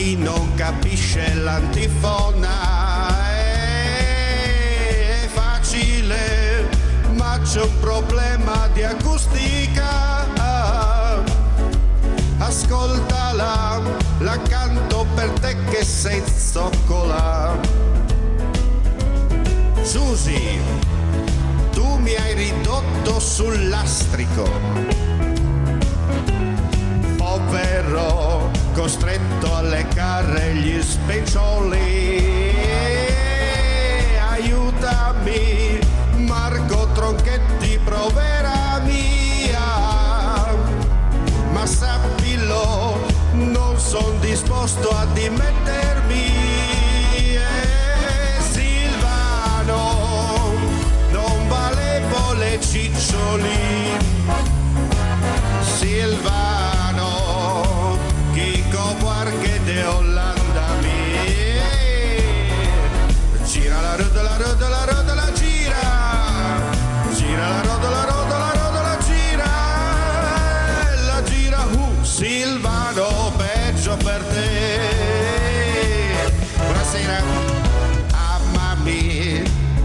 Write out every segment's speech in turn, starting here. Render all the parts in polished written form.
chi non capisce l'antifona è facile, ma c'è un problema di acustica. Ascoltala, la canto per te che sei zoccola. Susi, tu mi hai ridotto sul lastrico, povero, costretto a leccare gli specchioli. Aiutami, Marco Tronchetti, provera mia, ma sappilo, non son disposto a dimettermi. Silvano, non valevo le ciccioli. Silvano, Chico Buarque de Olanda mi. Gira la roda, la roda, la roda, la gira. Gira la roda, la roda, la roda, la gira. La gira, Silvano, peggio per te. Buonasera.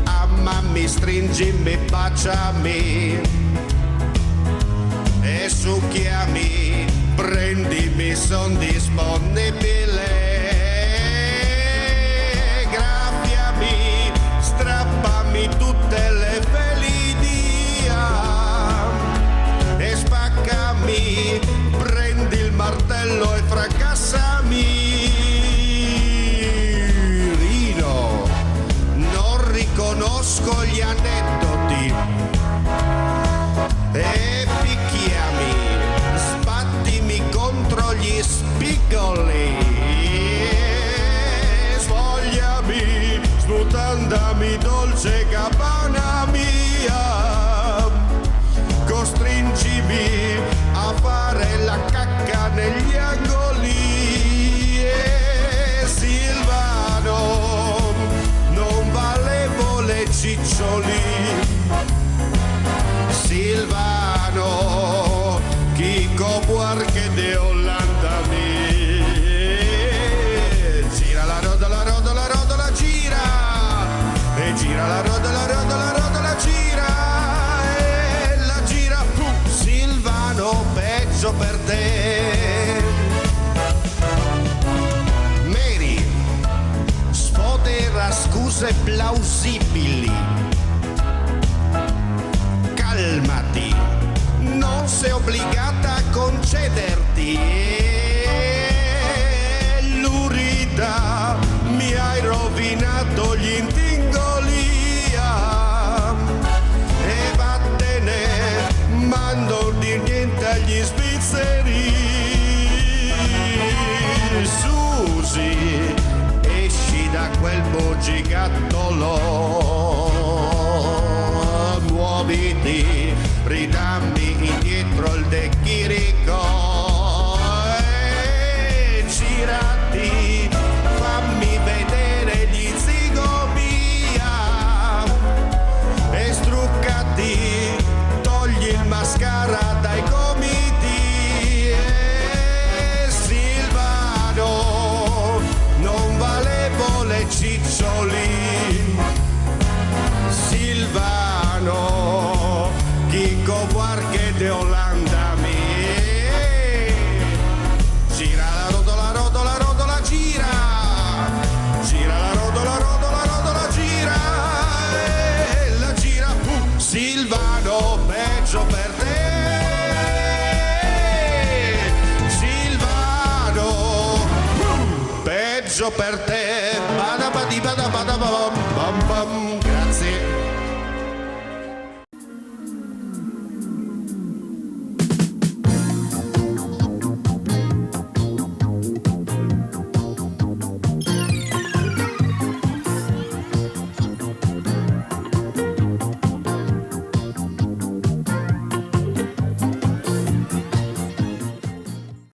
Amami, stringimi, baciami e succhiami, prendimi, son disponibile. Graffiami, strappami tutte le felidia e spaccami, prendi il martello e fracassami. Rino, non riconosco gli aneddoti e picchiami, sbattimi contro gli spigoli, svogliami, smutandami, dolce Gabbana mia, costringimi a fare la cacca negli angoli. Silvano, non valevo le ciccioli. Silvano, Chico Buarque de Olanda mi. Gira la roda, la roda, la roda, la gira. E gira la roda, la roda, la roda, la gira. E la gira, Silvano, peggio per te. Mary, sfodera scuse plausibili. Calmati, non sei obbligata a concederti. Lurida, mi hai rovinato gli intingolia. E vattene, ma non dir niente agli svizzeri. Susi, esci da quel bugigattolo. Muoviti, ridammi indietro il De Chirico e girati, fammi vedere gli zigomia e struccati, togli il mascara dai gomiti. E Silvano, non valevo le ciccioli. Silvano, Chico Buarque de Olanda mi. Gira la roda, la roda, la roda, la gira. Gira la roda, la roda, la roda, la gira. E la gira, Silvano, peggio per te. Silvano, peggio per te. Bada badi bada bada bam bam bam.